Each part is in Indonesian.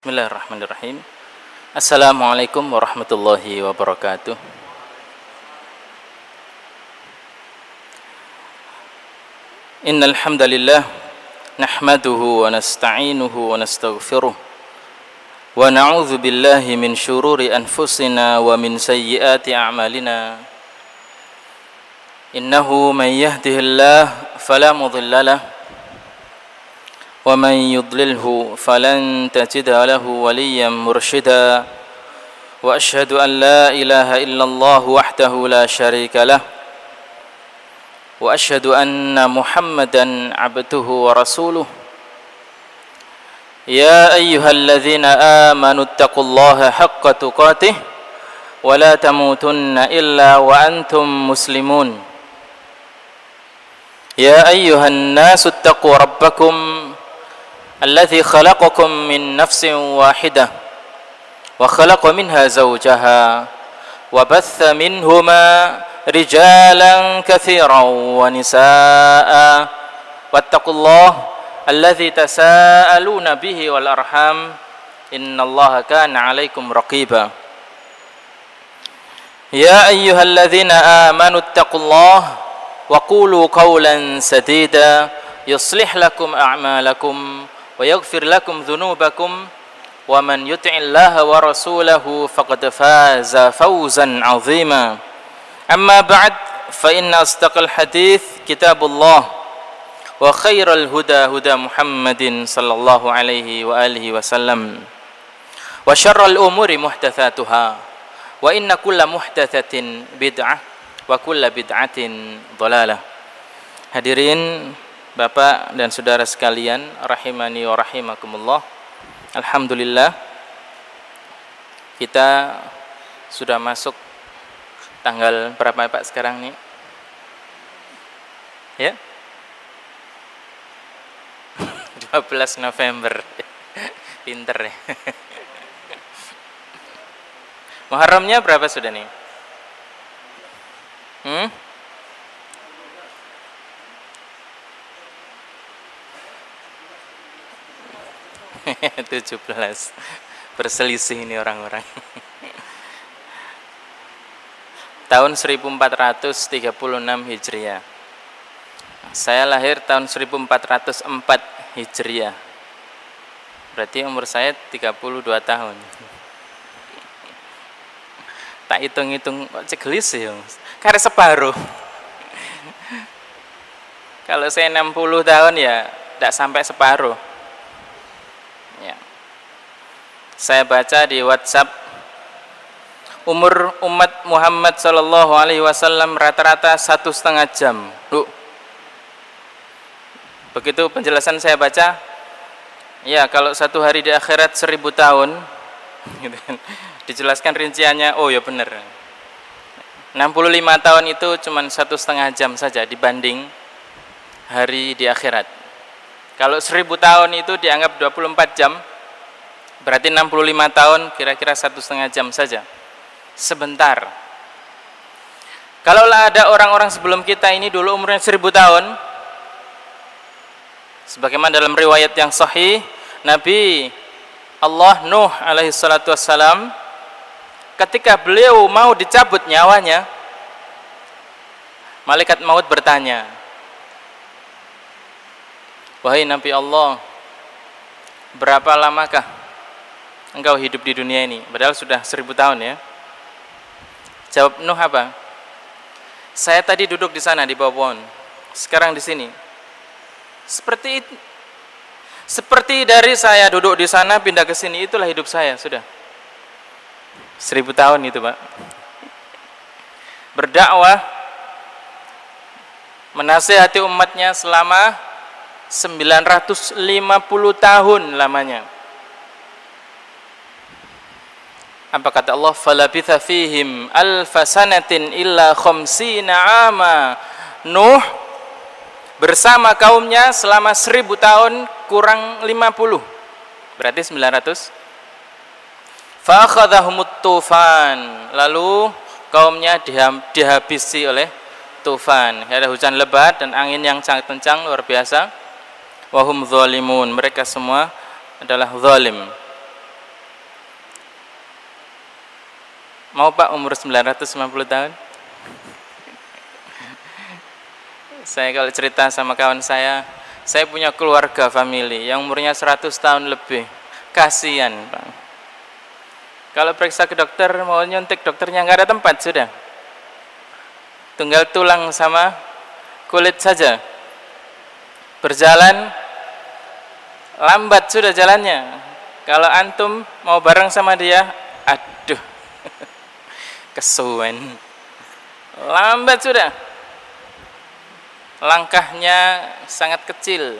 Bismillahirrahmanirrahim. Assalamualaikum warahmatullahi wabarakatuh. Innal hamdalillah nahmaduhu wa nasta'inuhu wa nastaghfiruh wa na'udzu billahi min shururi anfusina wa min sayyiati a'malina. Innahu may yahdihillahu fala mudilla lahu wa man yudlilhu falan tajida lahu waliyyan mursyida wa asyhadu an la ilaha illallah wahdahu la syarika lah wa asyhadu anna Muhammadan abduhu wa rasuluh. Ya ayyuhalladzina amanu taqullaha haqqa tuqatih wa la tamutunna illa wa antum muslimun. Ya ayyuhan nasu taqu rabbakum الذي خلقكم من نفس واحدة وخلق منها زوجها وبث منهما رجالا كثيرا ونساء واتقوا الله الذي تساءلون به والأرحام إن الله كان عليكم رقيبا يا أيها الذين آمنوا اتقوا الله وقولوا قولا سديدا يصلح لكم أعمالكم ويغفر لكم ذنوبكم ومن يطع الله ورسوله فقد فاز فوزا عظيما أما بعد فإن أصدق الحديث كتاب الله وخير الهدى هدى محمد صلى الله عليه وآله وسلم وشر الأمور محدثاتها وإن كل محدثة بدعة وكل بدعة ضلالة. Hadirin Bapak dan saudara sekalian, rahimani wa rahimakumullah. Alhamdulillah, kita sudah masuk tanggal berapa Pak sekarang nih? Ya? 12 November. Pinter ya. Muharramnya berapa sudah nih? 17. Berselisih ini orang-orang. Tahun 1436 Hijriah. Saya lahir tahun 1404 Hijriah. Berarti umur saya 32 tahun. Tak hitung-hitung kok cegelis ya. Karena separuh. Kalau saya 60 tahun ya tidak sampai separuh. Saya baca di WhatsApp, umur umat Muhammad sallallahu alaihi wasallam rata-rata 1,5 jam. Begitu penjelasan saya baca, ya kalau satu hari di akhirat 1000 tahun, gitu kan. Dijelaskan rinciannya, oh ya benar. 65 tahun itu cuma 1,5 jam saja dibanding hari di akhirat. Kalau 1000 tahun itu dianggap 24 jam, berarti 65 tahun kira-kira 1,5 jam saja. Sebentar. Kalaulah ada orang-orang sebelum kita ini dulu umurnya 1000 tahun, sebagaimana dalam riwayat yang sahih, Nabi Allah Nuh alaihi salatu wassalam, ketika beliau mau dicabut nyawanya, malaikat maut bertanya, wahai Nabi Allah, berapa lamakah engkau hidup di dunia ini? Padahal sudah 1000 tahun ya. Jawab Nuh apa? Saya tadi duduk di sana di bawah pohon, sekarang di sini. Seperti dari saya duduk di sana pindah ke sini, itulah hidup saya sudah. 1000 tahun itu Pak. Berdakwah, menasihati umatnya selama 950 tahun lamanya. Apa kata Allah? Falabitha fihim alfasanatin illa khamsina ama. Nuh bersama kaumnya selama 1000 tahun kurang 50. Berarti 900. Fa akhadhahumut tufan. Lalu kaumnya dihabisi oleh tufan. Ada hujan lebat dan angin yang sangat kencang luar biasa. Wahum zalimun. Mereka semua adalah zalim. Mau Pak umur 950 tahun? Saya kalau cerita sama kawan saya punya keluarga family yang umurnya 100 tahun lebih. Kasihan Pak. Kalau periksa ke dokter, mau nyuntik dokternya nggak ada tempat sudah. Tinggal tulang sama kulit saja. Berjalan lambat sudah jalannya. Kalau antum mau bareng sama dia, aduh, kesuwen. Lambat sudah. Langkahnya sangat kecil.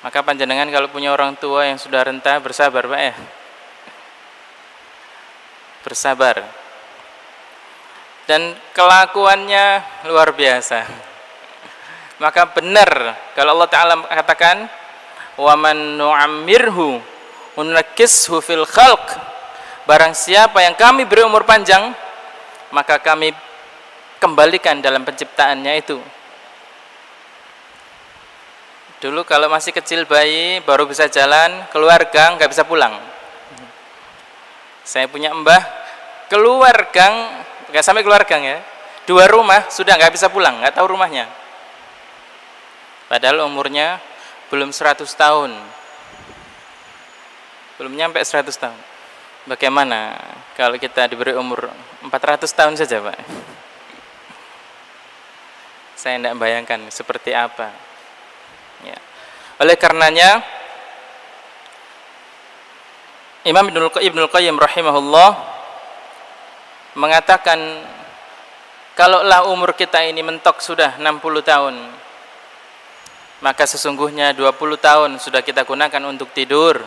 Maka panjenengan kalau punya orang tua yang sudah renta, bersabar Pak ya. Bersabar. Dan kelakuannya luar biasa. Maka benar kalau Allah Ta'ala katakan, wa man nu'ammirhu nunakkishu fil khalq. Barang siapa yang kami beri umur panjang, maka kami kembalikan dalam penciptaannya itu. Dulu kalau masih kecil bayi baru bisa jalan, keluar gang nggak bisa pulang. Saya punya mbah keluar gang, nggak sampai keluar gang ya, 2 rumah sudah nggak bisa pulang, nggak tahu rumahnya. Padahal umurnya belum 100 tahun, belum nyampe 100 tahun. Bagaimana kalau kita diberi umur 400 tahun saja Pak? Saya tidak bayangkan seperti apa ya. Oleh karenanya Imam Ibnul Qayyim rahimahullah mengatakan, kalaulah umur kita ini mentok sudah 60 tahun, maka sesungguhnya 20 tahun sudah kita gunakan untuk tidur,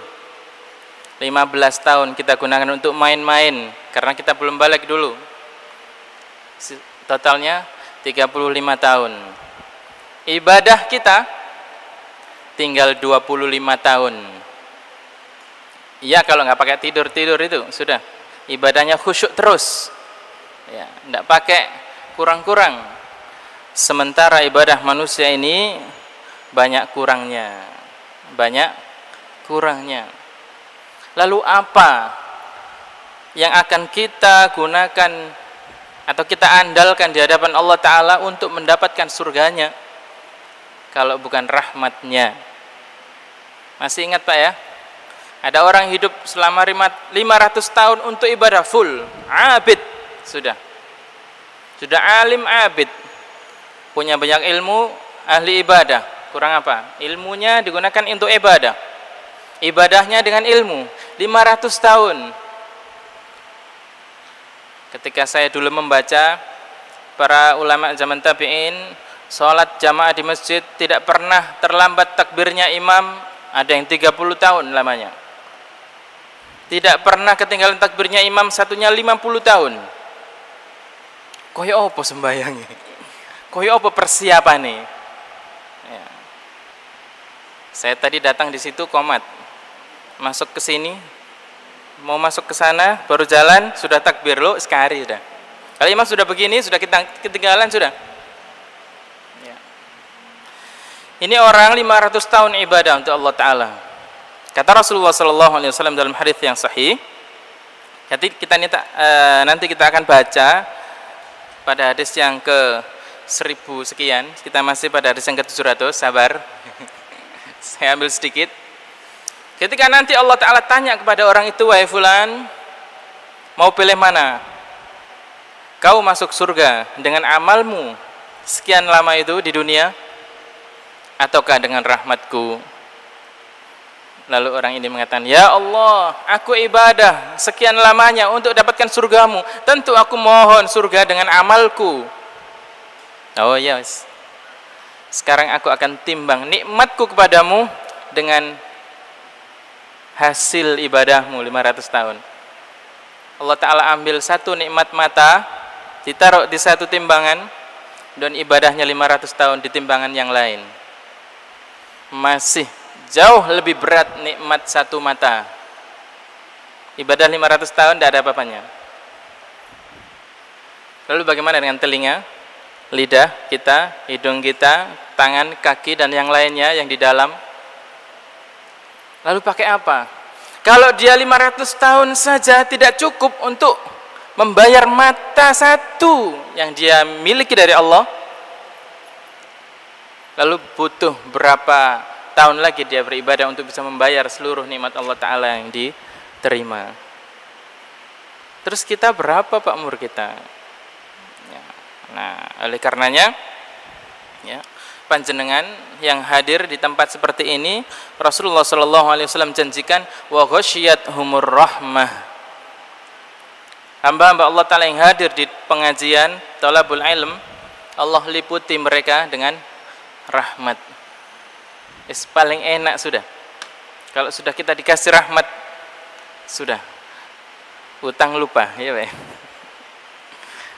15 tahun kita gunakan untuk main-main karena kita belum balik dulu, totalnya 35 tahun. Ibadah kita tinggal 25 tahun. Iya, kalau nggak pakai tidur itu sudah ibadahnya khusyuk terus ya, nggak pakai kurang-kurang. Sementara ibadah manusia ini banyak kurangnya. Lalu apa yang akan kita gunakan atau kita andalkan di hadapan Allah Ta'ala untuk mendapatkan surganya kalau bukan rahmatnya? Masih ingat Pak ya? Ada orang hidup selama 500 tahun untuk ibadah full, abid, sudah alim abid, punya banyak ilmu, ahli ibadah. Kurang apa? Ilmunya digunakan untuk ibadah, ibadahnya dengan ilmu. 500 tahun. Ketika saya dulu membaca para ulama zaman tabi'in, sholat jamaah di masjid tidak pernah terlambat takbirnya imam, ada yang 30 tahun lamanya. Tidak pernah ketinggalan takbirnya imam, satunya 50 tahun. Koyo apa sembayangi? Koyo apa persiapan nih? Ya. Saya tadi datang di situ komat, masuk ke sini, mau masuk ke sana, baru jalan sudah takbir lo sekali sudah. Kalau imam sudah begini, sudah kita ketinggalan sudah. Ya. Ini orang 500 tahun ibadah untuk Allah Ta'ala. Kata Rasulullah SAW dalam hadis yang sahih, nanti kita akan baca pada hadis yang ke 1000 sekian. Kita masih pada hadis yang ke 700. Sabar, saya ambil sedikit. Ketika nanti Allah Ta'ala tanya kepada orang itu, wahai fulan, mau pilih mana? Kau masuk surga dengan amalmu sekian lama itu di dunia, ataukah dengan rahmatku? Lalu orang ini mengatakan, ya Allah, aku ibadah sekian lamanya untuk dapatkan surgamu, tentu aku mohon surga dengan amalku. Oh yes, sekarang aku akan timbang nikmatku kepadamu dengan hasil ibadahmu 500 tahun. Allah Ta'ala ambil satu nikmat mata, ditaruh di satu timbangan, dan ibadahnya 500 tahun di timbangan yang lain. Masih jauh lebih berat nikmat satu mata. Ibadah 500 tahun tidak ada apa-apanya. Lalu bagaimana dengan telinga, lidah kita, hidung kita, tangan, kaki, dan yang lainnya yang di dalam? Lalu pakai apa? Kalau dia 500 tahun saja tidak cukup untuk membayar mata satu yang dia miliki dari Allah, lalu butuh berapa tahun lagi dia beribadah untuk bisa membayar seluruh nikmat Allah Ta'ala yang diterima. Terus kita berapa Pak umur kita? Ya. Nah, oleh karenanya ya, panjenengan yang hadir di tempat seperti ini, Rasulullah SAW janjikan wa ghasyiyathumur rahmah. Hamba-hamba Allah Ta'ala yang hadir di pengajian Thalabul Ilm, Allah liputi mereka dengan rahmat. Paling enak sudah. Kalau sudah kita dikasih rahmat, sudah utang lupa, ya Pak.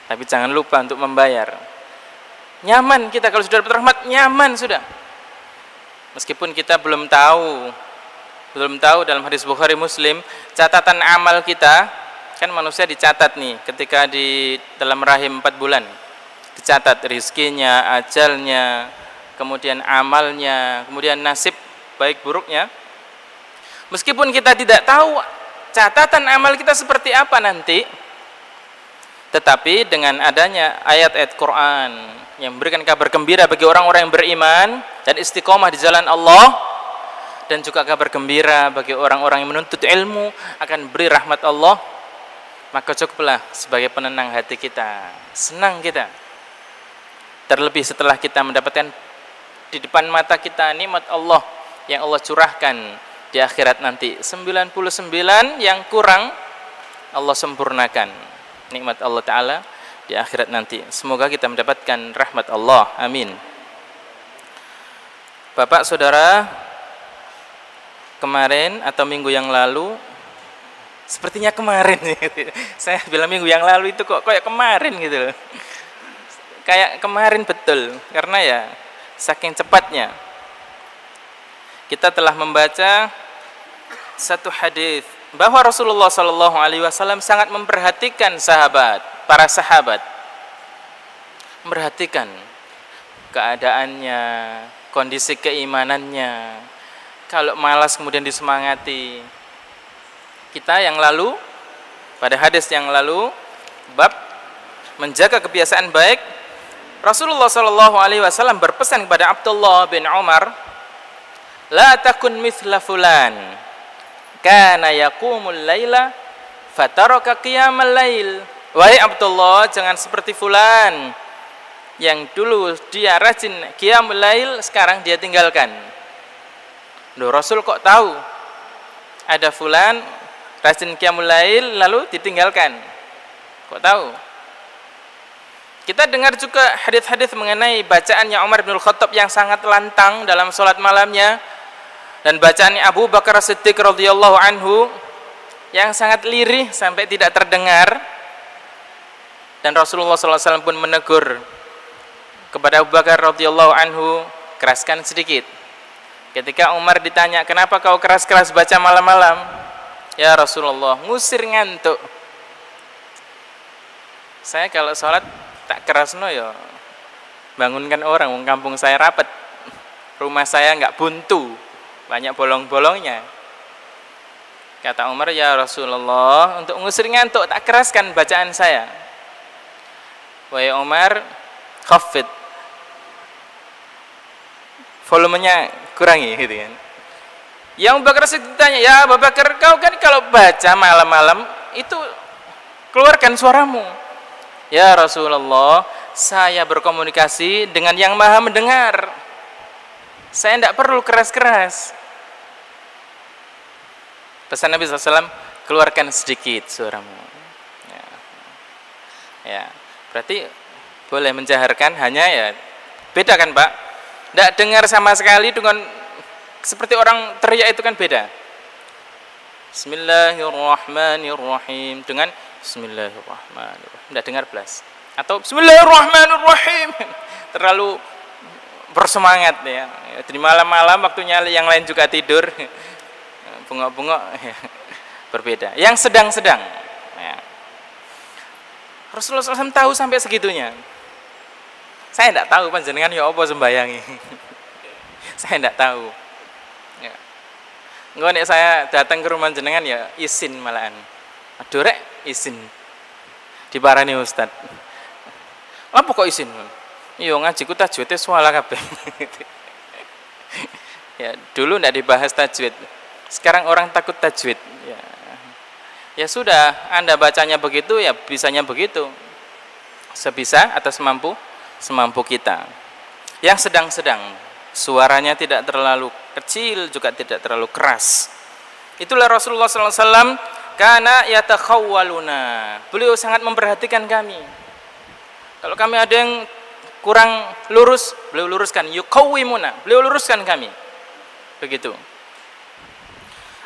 Tapi jangan lupa untuk membayar. Nyaman kita kalau sudah dapat rahmat, nyaman sudah. Meskipun kita belum tahu dalam hadis Bukhari Muslim, catatan amal kita, kan manusia dicatat nih ketika di dalam rahim 4 bulan. Dicatat rizkinya, ajalnya, kemudian amalnya, kemudian nasib baik buruknya. Meskipun kita tidak tahu catatan amal kita seperti apa nanti, tetapi dengan adanya ayat-ayat Quran yang memberikan kabar gembira bagi orang-orang yang beriman dan istiqomah di jalan Allah, dan juga kabar gembira bagi orang-orang yang menuntut ilmu akan beri rahmat Allah, maka cukuplah sebagai penenang hati kita, senang kita. Terlebih setelah kita mendapatkan di depan mata kita nikmat Allah yang Allah curahkan di akhirat nanti. 99 yang kurang Allah sempurnakan nikmat Allah Ta'ala di akhirat nanti. Semoga kita mendapatkan rahmat Allah. Amin. Bapak, saudara, kemarin atau minggu yang lalu, sepertinya kemarin saya bilang minggu yang lalu itu kok kayak kemarin gitu loh. Kayak kemarin betul, karena ya saking cepatnya kita telah membaca satu hadis bahwa Rasulullah SAW sangat memperhatikan para sahabat, memperhatikan keadaannya, kondisi keimanannya. Kalau malas kemudian disemangati. Kita yang lalu, pada hadis yang lalu, bab menjaga kebiasaan baik, Rasulullah SAW berpesan kepada Abdullah bin Umar, la takun mithla fulan kana yaqumul laila fataraka qiyamal lail. Wahai Abdullah, jangan seperti fulan yang dulu dia rajin qiyamul lail, sekarang dia tinggalkan. Loh, Rasul kok tahu ada fulan rajin qiyamul lail lalu ditinggalkan? Kok tahu? Kita dengar juga hadis-hadis mengenai bacaannya Umar bin Khattab yang sangat lantang dalam sholat malamnya, dan bacaannya Abu Bakar Siddiq radhiyallahu anhu yang sangat lirih sampai tidak terdengar. Dan Rasulullah SAW pun menegur kepada Abu Bakar radhiyallahu anhu, keraskan sedikit. Ketika Umar ditanya, kenapa kau keras-keras baca malam-malam? Ya Rasulullah, ngusir ngantuk. Saya kalau sholat tak keras ya bangunkan orang, wong kampung saya rapat, rumah saya nggak buntu, banyak bolong-bolongnya. Kata Umar, ya Rasulullah, untuk ngusir ngantuk tak keraskan bacaan saya. Wahai Umar, khafid, volumenya kurangi gitu kan. Yang Abu Bakar ditanya, ya Abu Bakar, kau kan kalau baca malam-malam itu keluarkan suaramu. Ya Rasulullah, saya berkomunikasi dengan yang maha mendengar, saya tidak perlu keras-keras. Pesan Nabi SAW, keluarkan sedikit suaramu. Ya, berarti boleh menjaharkan, hanya ya beda kan Pak, tidak dengar sama sekali dengan seperti orang teriak itu kan beda. Bismillahirrahmanirrahim dengan Bismillahirrahmanirrahim, tidak dengar belas. Atau Bismillahirrahmanirrahim, terlalu bersemangat ya. Di malam-malam waktunya yang lain juga tidur, bengok-bengok, berbeda. Yang sedang-sedang ya. Rasulullah SAW tahu sampai segitunya. Saya tidak tahu panjenengan ya apa sembayangi. Saya tidak tahu ya. Engko nek saya datang ke rumah jenengan ya izin malahan. Aduh rek, izin. Diparani Ustaz. Apa kok izin? Iya ngajiku tajwidnya swala kabeh. Ya, dulu ndak dibahas tajwid. Sekarang orang takut tajwid. Ya sudah, Anda bacanya begitu ya bisanya begitu. Sebisa atau semampu kita. Yang sedang-sedang, suaranya tidak terlalu kecil juga tidak terlalu keras. Itulah Rasulullah SAW, kana yatakhawwaluna. Beliau sangat memperhatikan kami. Kalau kami ada yang kurang lurus, beliau luruskan. Yuqawwimuna, beliau luruskan kami. Begitu.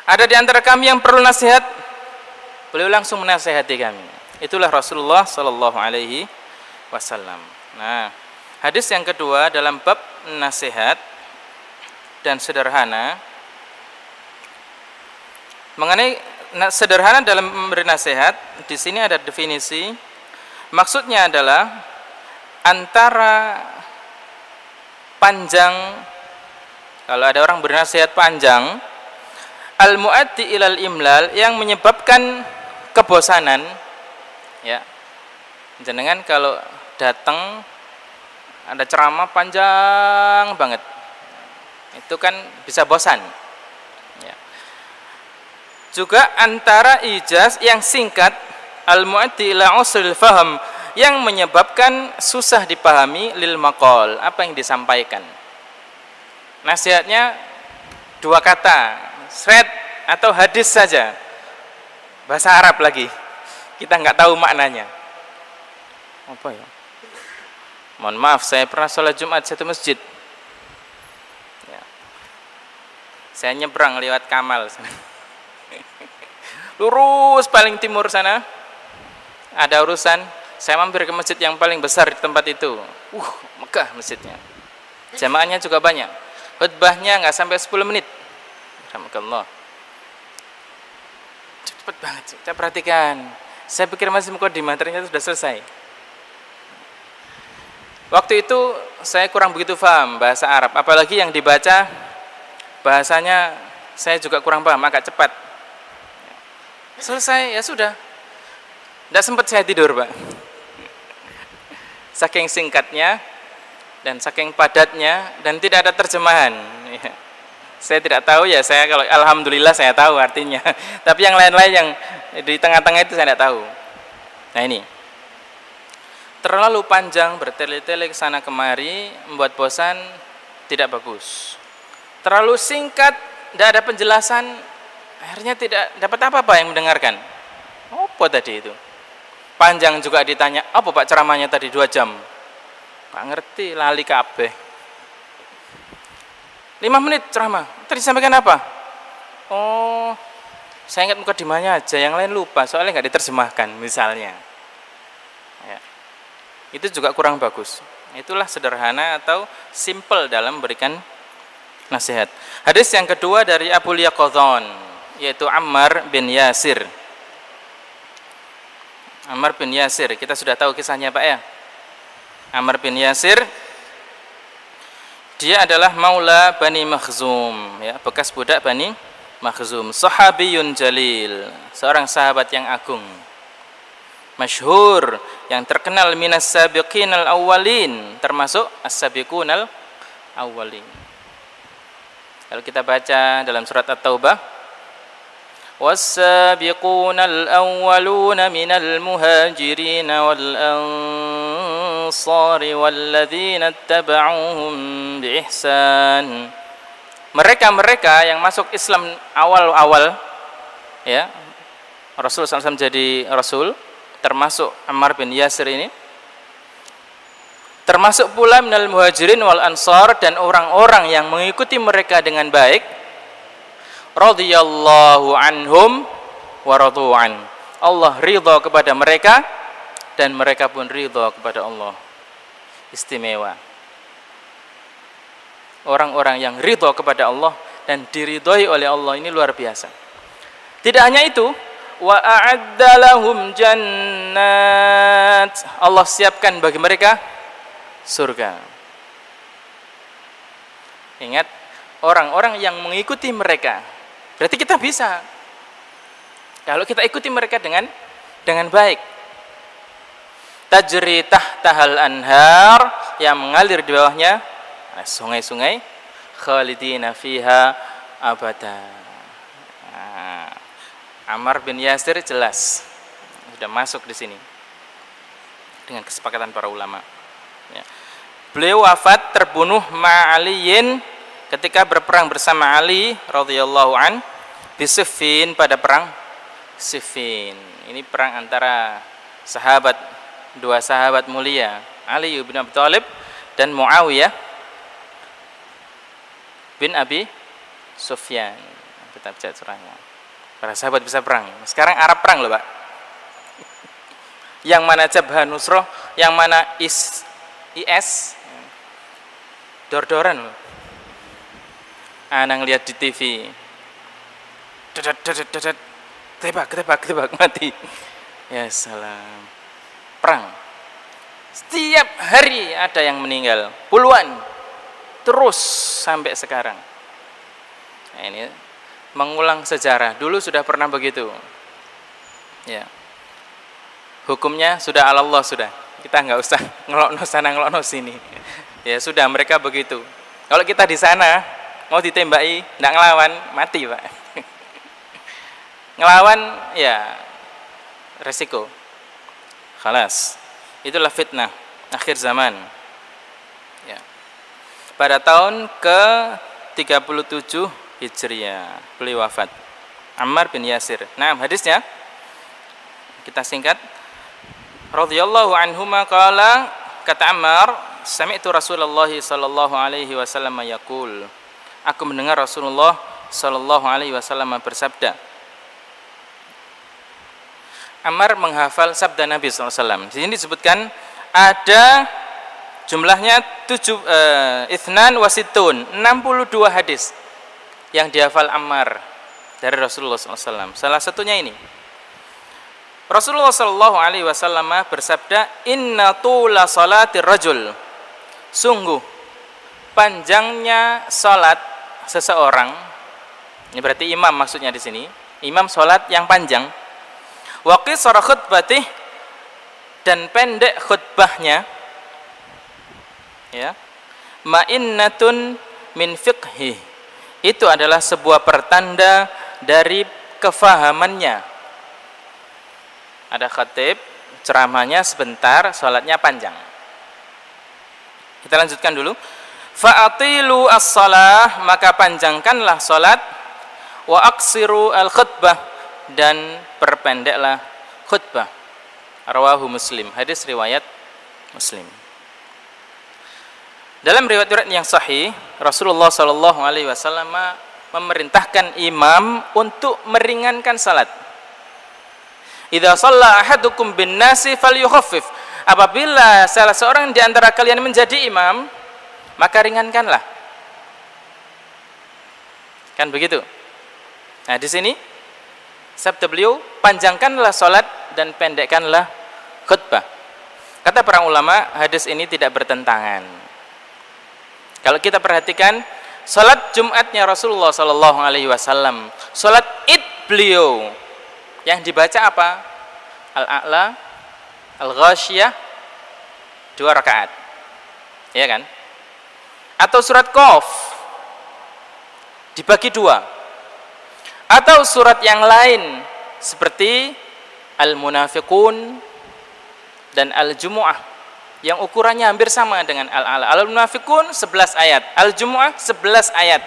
Ada di antara kami yang perlu nasihat, beliau langsung menasihati kami. Itulah Rasulullah sallallahu alaihi wasallam. Nah, hadis yang kedua dalam bab nasihat dan sederhana, mengenai sederhana dalam memberi nasihat, di sini ada definisi. Maksudnya adalah antara panjang, kalau ada orang bernasihat panjang, al-mu'addi ilal imlal, yang menyebabkan kebosanan. Ya, jenengan kalau datang ada ceramah panjang banget, itu kan bisa bosan. Ya. Juga antara ijaz yang singkat, al-mu'addi ila usril faham, yang menyebabkan susah dipahami lil maqal, apa yang disampaikan. Nasihatnya dua kata, sret atau hadis saja, bahasa Arab lagi, kita nggak tahu maknanya. Apa ya? Mohon maaf, saya pernah sholat Jumat satu masjid. Ya. Saya nyebrang lewat Kamal sana. Lurus paling timur sana, ada urusan. Saya mampir ke masjid yang paling besar di tempat itu. Megah masjidnya. Jamaahnya juga banyak. Khutbahnya nggak sampai 10 menit. Alhamdulillah. Cepat banget. Saya perhatikan. Saya pikir masih mukadimah, ternyata sudah selesai. Waktu itu saya kurang begitu paham bahasa Arab, apalagi yang dibaca bahasanya saya juga kurang paham, agak cepat. Selesai, ya sudah. Tidak sempat saya tidur, Pak. Saking singkatnya dan saking padatnya dan tidak ada terjemahan. Saya tidak tahu ya, saya kalau alhamdulillah saya tahu artinya. Tapi yang lain-lain yang di tengah-tengah itu saya tidak tahu. Nah ini. Terlalu panjang, bertele-tele ke sana kemari, membuat bosan, tidak bagus. Terlalu singkat, tidak ada penjelasan, akhirnya tidak dapat apa-apa yang mendengarkan. Apa tadi itu? Panjang juga ditanya, apa Pak ceramahnya tadi 2 jam? Pak ngerti, lali kabeh. 5 menit ceramah, tadi sampaikan apa? Oh, saya ingat mukadimahnya aja, yang lain lupa, soalnya nggak diterjemahkan misalnya. Ya. Itu juga kurang bagus. Itulah sederhana atau simple dalam memberikan nasihat. Hadis yang kedua dari Abu Yaqadhan, yaitu Ammar bin Yasir. Ammar bin Yasir, kita sudah tahu kisahnya Pak ya. Ammar bin Yasir, dia adalah maula Bani Makhzum, ya, bekas budak Bani Makhzum, sahabiyun jalil, seorang sahabat yang agung, masyhur, yang terkenal minas sabiqinal awwalin, termasuk as-sabiqunal awwalin. Kalau kita baca dalam surat At-Taubah, was-sabiqunal awwaluna minal muhajirin wal ansari walladzina ittaba'uhum biihsan. Mereka-mereka yang masuk Islam awal-awal, ya, Rasulullah SAW jadi Rasul, termasuk Ammar bin Yasir ini, termasuk pula minal muhajirin wal ansar, dan orang-orang yang mengikuti mereka dengan baik, radhiyallahu anhum wa radu an. Allah ridha kepada mereka dan mereka pun ridha kepada Allah. Istimewa. Orang-orang yang ridha kepada Allah dan diridhoi oleh Allah ini luar biasa. Tidak hanya itu, wa a'adda lahum jannat, Allah siapkan bagi mereka surga. Ingat, orang-orang yang mengikuti mereka Berarti kita bisa. Kalau kita ikuti mereka dengan baik. Tajri tahtahal anhar, yang mengalir di bawahnya sungai-sungai, khalidina fiha abada. Ammar bin Yasir jelas sudah masuk di sini dengan kesepakatan para ulama. Ya. Beliau wafat terbunuh ma'aliyin ketika berperang bersama Ali radhiyallahu an di Siffin, pada perang Siffin. Ini perang antara dua sahabat mulia, Ali bin Abi Thalib dan Muawiyah bin Abi Sufyan. Kita baca surahnya. Para sahabat bisa perang. Sekarang Arab perang loh, Pak. Yang mana Jabhah Nusroh, yang mana IS, dor-doran loh. Anak lihat di TV. Ketebak, mati. Ya salam. Perang. Setiap hari ada yang meninggal, puluhan. Terus sampai sekarang. Nah, ini mengulang sejarah. Dulu sudah pernah begitu. Ya. Hukumnya sudah ala Allah sudah. Kita nggak usah ngelokno sana ngelokno sini. Ya sudah, mereka begitu. Kalau kita di sana mau ditembaki, nggak ngelawan, mati, Pak. Ngelawan ya resiko. Khalas. Itulah fitnah akhir zaman. Ya. Pada tahun ke-37 Hijriah beliau wafat. Ammar bin Yasir. Nah, hadisnya kita singkat. Radhiyallahu anhuma qala, kata Ammar, sami'tu Rasulullah sallallahu alaihi wasallam yaqul. Aku mendengar Rasulullah sallallahu alaihi wasallam bersabda. Ammar menghafal sabda Nabi sallallahu alaihi wasallam. Di sini disebutkan ada jumlahnya 62 hadis yang dihafal Ammar dari Rasulullah SAW. Salah satunya ini. Rasulullah SAW bersabda, Inna tula salatir rajul. Sungguh panjangnya salat seseorang. Ini berarti imam maksudnya di sini. Imam salat yang panjang. Wa qisara khutbatih, dan pendek khutbahnya. Ya. Ma'innatun min fiqhi. Itu adalah sebuah pertanda dari kefahamannya. Ada khatib, ceramahnya sebentar, sholatnya panjang. Kita lanjutkan dulu. Fa'atilu as-salah, maka panjangkanlah sholat. Wa aksiru al-khutbah, dan perpendeklah khutbah. Rawahu Muslim, hadis riwayat Muslim. Dalam riwayat yang sahih, Rasulullah SAW memerintahkan imam untuk meringankan salat. Idza shalla ahadukum bin nasi falyukhaffif. Apabila salah seorang di antara kalian menjadi imam, maka ringankanlah. Kan begitu? Nah, di sini sabda beliau, panjangkanlah salat dan pendekkanlah khutbah. Kata para ulama, hadis ini tidak bertentangan. Kalau kita perhatikan salat Jumatnya Rasulullah SAW, salat Id beliau yang dibaca apa? Al-A'la, Al-Ghasyiyah, 2 rakaat. Ya kan? Atau surat Qaf dibagi 2. Atau surat yang lain seperti Al-Munafiqun dan Al-Jumu'ah yang ukurannya hampir sama dengan Al-A'la. Al-Munafiqun 11 ayat, Al-Jumu'ah 11 ayat,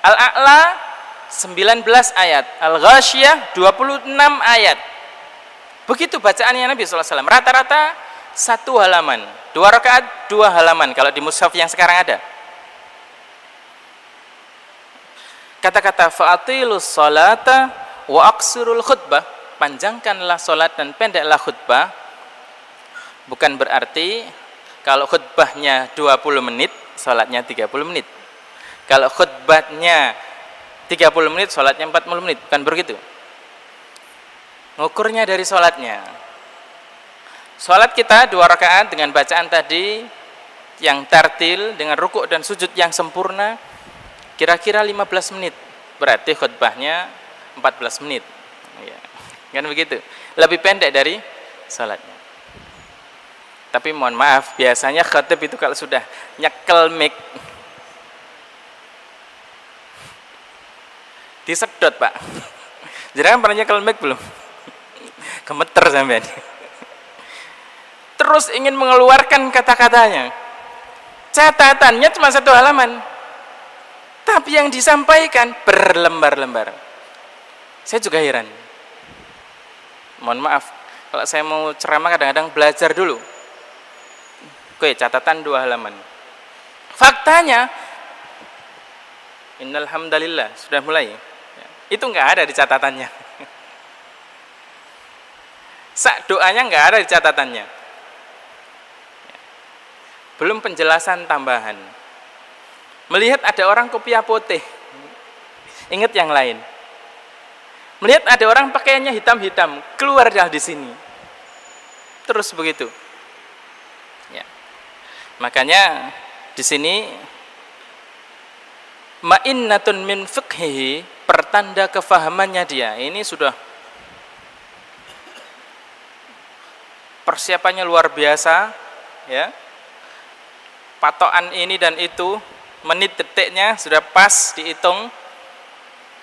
Al-A'la 19 ayat, Al-Ghasyiyah 26 ayat. Begitu bacaannya Nabi SAW. Rata-rata 1 halaman, 2 rakaat 2 halaman kalau di mushaf yang sekarang ada. Kata-kata fa'atilus salata wa aqsirul khutbah, panjangkanlah salat dan pendeklah khutbah, bukan berarti kalau khutbahnya 20 menit, salatnya 30 menit. Kalau khutbahnya 30 menit, salatnya 40 menit. Bukan begitu. Ngukurnya dari salatnya. Salat kita 2 rakaat dengan bacaan tadi yang tartil, dengan rukuk dan sujud yang sempurna, kira-kira 15 menit. berarti khutbahnya 14 menit. Ya. Kan begitu. Lebih pendek dari salatnya. Tapi mohon maaf, biasanya khatib itu kalau sudah nyekel mic disedot, Pak. Jangan pernah nyekel mic belum? Gemeter sampean. Terus ingin mengeluarkan kata-katanya. Catatannya cuma 1 halaman. Tapi yang disampaikan berlembar-lembar. Saya juga heran. Mohon maaf, kalau saya mau ceramah kadang-kadang belajar dulu. Oke, catatan 2 halaman. Faktanya, innal hamdalillah sudah mulai. Itu nggak ada di catatannya. Sak doanya nggak ada di catatannya. Belum penjelasan tambahan. Melihat ada orang kopiah putih, ingat yang lain. Melihat ada orang pakaiannya hitam-hitam, keluar dari sini. Terus begitu. Ya. Makanya di sini ma'innatun min fiqhihi, pertanda kefahamannya dia. Ini sudah persiapannya luar biasa, ya. Patokan ini dan itu, menit detiknya sudah pas dihitung.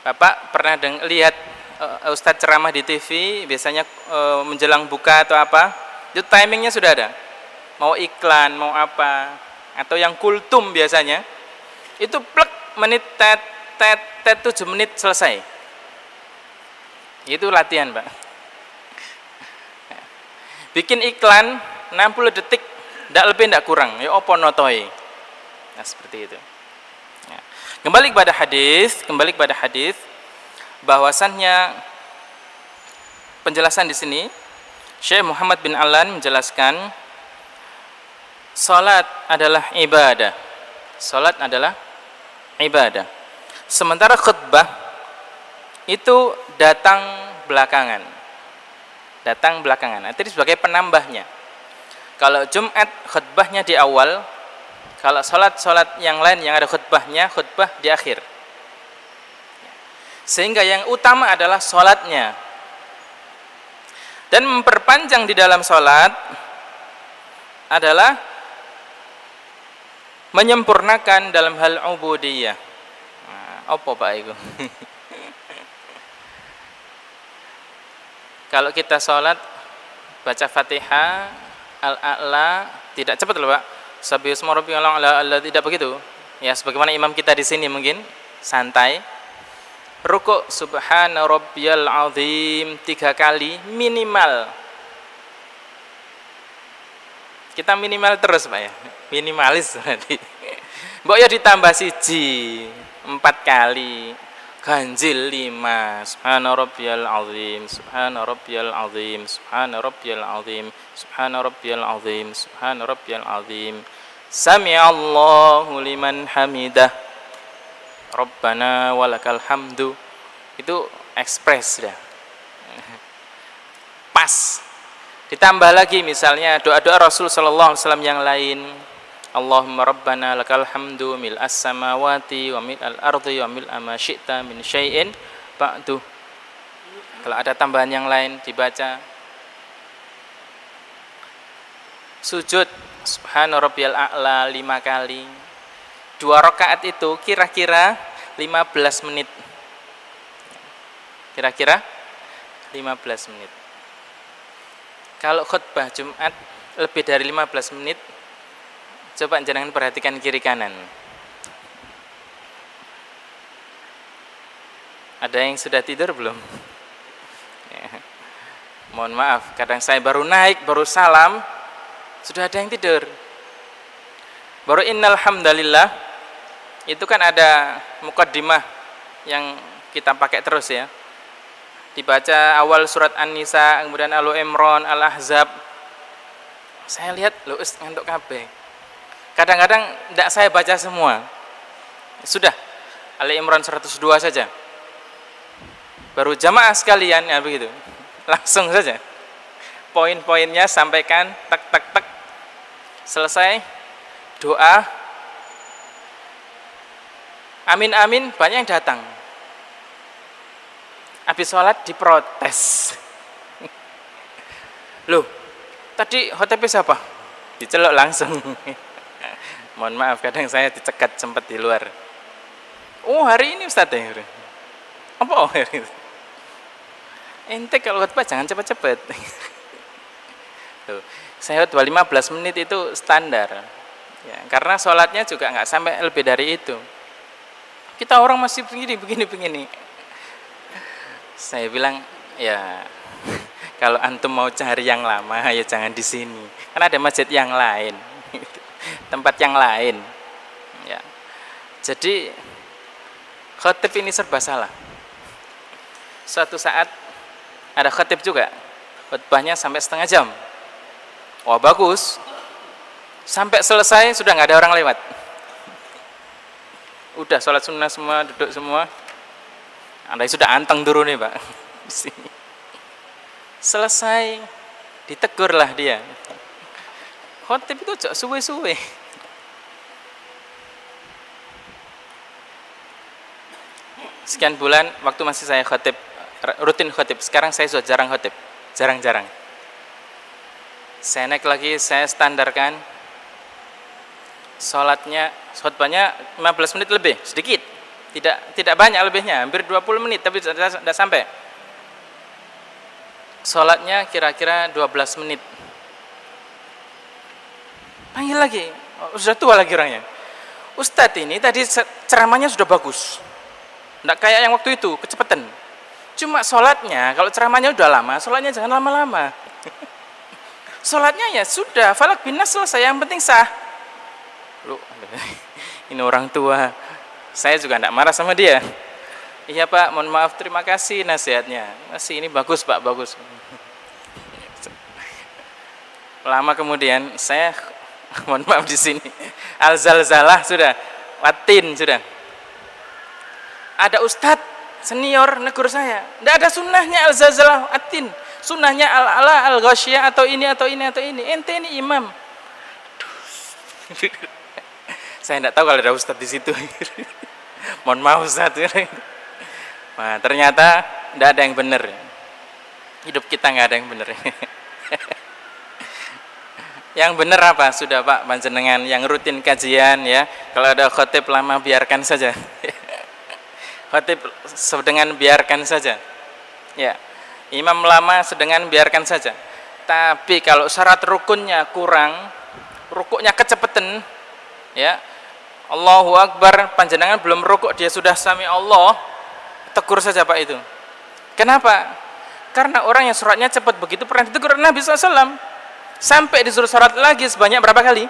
Bapak pernah lihat Ustadz ceramah di TV, biasanya menjelang buka atau apa, itu timingnya sudah ada. Mau iklan, mau apa, atau yang kultum biasanya, itu plek menit tet 7 menit selesai. Itu latihan, Pak. Bikin iklan 60 detik, tidak lebih tidak kurang. Ya opo notoi. Nah, seperti itu. Ya. Kembali kepada hadis, bahwasannya penjelasan di sini Syekh Muhammad bin Alan menjelaskan salat adalah ibadah. Salat adalah ibadah. Sementara khutbah itu datang belakangan. Datang belakangan. Nanti sebagai penambahnya. Kalau Jumat khutbahnya di awal, kalau salat yang lain yang ada khutbahnya, khutbah di akhir. Sehingga yang utama adalah salatnya. Dan memperpanjang di dalam salat adalah menyempurnakan dalam hal ubudiyah. Nah, apa Pak itu? Kalau kita sholat baca Fatihah, Al-A'la, tidak cepat loh Pak. Sabbihusma rabbiyal a'la, tidak begitu. Ya sebagaimana imam kita di sini mungkin santai. Rukuk subhana rabbiyal azim 3 kali minimal. Kita minimal terus Pak ya, minimalis berarti. Mbok ya ditambah 1, 4 kali, ganjil 5. Subhana rabbiyal azim, subhana rabbiyal azim, subhana rabbiyal azim, subhana rabbiyal azim, subhana rabbiyal azim. Sami'allahu liman hamidah. Rabbana walakal hamdu. Itu ekspres sudah. Pas. Ditambah lagi misalnya doa-doa Rasul sallallahu alaihi wasallam yang lain. Allahumma rabbana lakal hamdu mil'as samawati wa mil'al ardi wa mil'a ma syi'ta min syai'in ba'du. Kalau ada tambahan yang lain dibaca. Sujud subhana rabbiyal a'la 5 kali. 2 rakaat itu kira-kira 15 menit. Kira-kira 15 menit. Kalau khutbah Jumat lebih dari 15 menit, coba jangan perhatikan kiri kanan. Ada yang sudah tidur belum? Ya. Mohon maaf, kadang saya baru naik, baru salam, sudah ada yang tidur. Baru innal hamdalillah, itu kan ada muqaddimah yang kita pakai terus ya. Dibaca awal surat An-Nisa, kemudian Al-Imran, Al-Ahzab. Saya lihat, loh ngantuk kabeh. Kadang-kadang tidak saya baca semua. Sudah, Al-Imran 102 saja. Baru jamaah sekalian, ya begitu. Langsung saja. Poin-poinnya sampaikan, tek. Selesai, doa. Amin-amin, banyak yang datang. Habis sholat diprotes. Loh, tadi khotib siapa? Dicelok langsung. Mohon maaf, kadang saya dicegat sempat di luar. Oh, hari ini Ustaz ya. Apa hari ini? Ente kalau khotbah jangan cepet-cepet. Tuh, saya khotbah 15 menit itu standar. Ya, karena sholatnya juga nggak sampai lebih dari itu. Kita orang masih begini. Saya bilang, ya kalau antum mau cari yang lama, ya jangan di sini. Karena ada masjid yang lain. Tempat yang lain, ya. Jadi khatib ini serba salah. Suatu saat ada khatib juga, khutbahnya sampai setengah jam. Wah bagus, sampai selesai sudah nggak ada orang lewat. Udah sholat sunnah semua, duduk semua. Anda sudah anteng turun nih Pak. Di sini. Selesai, ditegurlah dia. Khotib itu jauh suwe-suwe. Sekian bulan waktu masih saya khotib, rutin khotib. Sekarang saya sudah jarang khotib, jarang-jarang. Saya naik lagi, saya standarkan sholatnya, khotbahnya 15 menit lebih, sedikit. Tidak banyak lebihnya, hampir 20 menit tapi tidak sampai. Sholatnya kira-kira 12 menit. Panggil lagi, sudah tua lagi orangnya. Ustadz ini tadi ceramahnya sudah bagus, tidak kayak yang waktu itu, kecepatan. Cuma sholatnya, kalau ceramahnya udah lama, sholatnya jangan lama-lama. Sholatnya ya sudah, falak binas selesai, yang penting sah. Loh, ini orang tua, saya juga tidak marah sama dia. Iya Pak, mohon maaf, terima kasih nasihatnya. Masih ini bagus Pak, bagus. Lama kemudian saya mohon maaf di sini. Al-Zalzalah sudah, Watin sudah. Ada ustadz senior negur saya. Tidak ada sunnahnya Al-Zalzalah Watin. Sunnahnya Al-Ala Al-Ghasyiyah atau ini. Ente ini imam. Saya tidak tahu kalau ada ustadz di situ. Mohon maaf ustadz. Nah, ternyata tidak ada yang benar. Hidup kita nggak ada yang benar. Yang benar apa? Sudah Pak panjenengan yang rutin kajian ya. Kalau ada khotib lama biarkan saja. Khotib sedengan biarkan saja. Ya. Imam lama sedengan biarkan saja. Tapi kalau syarat rukunnya kurang, rukuknya kecepatan, ya. Allahu Akbar, panjenengan belum rukuk dia sudah sami Allah, tegur saja Pak itu. Kenapa? Karena orang yang sholatnya cepat begitu pernah ditegur Nabi SAW. Sampai disuruh sholat lagi sebanyak berapa kali?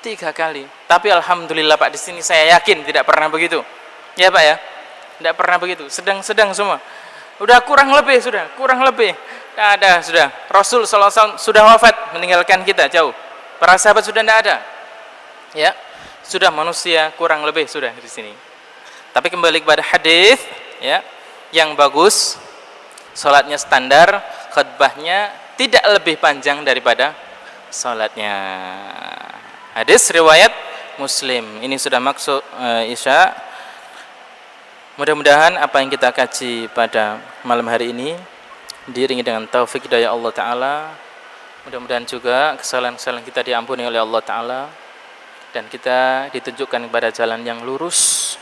3 kali. Tapi alhamdulillah Pak, di sini saya yakin tidak pernah begitu. Ya Pak ya, tidak pernah begitu. Sedang-sedang semua. Udah kurang lebih sudah, kurang lebih. Tidak ada sudah. Rasul SAW sudah wafat, meninggalkan kita jauh. Para sahabat sudah tidak ada. Ya, sudah manusia kurang lebih sudah di sini. Tapi kembali kepada hadis, ya, yang bagus, sholatnya standar, khutbahnya tidak lebih panjang daripada sholatnya. Hadis riwayat Muslim. Ini sudah maksud Isya. Mudah-mudahan apa yang kita kaji pada malam hari ini diiringi dengan taufik hidayah Allah Ta'ala. Mudah-mudahan juga kesalahan-kesalahan kita diampuni oleh Allah Ta'ala, dan kita ditunjukkan kepada jalan yang lurus,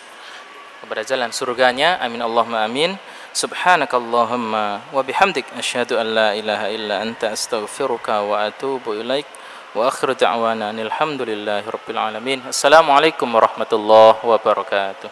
kepada jalan surganya. Amin Allahumma amin. Subhanakallahumma wa bihamdik asyhadu an la ilaha illa anta astaghfiruka wa atubu ilaik. Wa akhiru da'wana alhamdulillahi rabbil alamin. Assalamualaikum warahmatullahi wabarakatuh.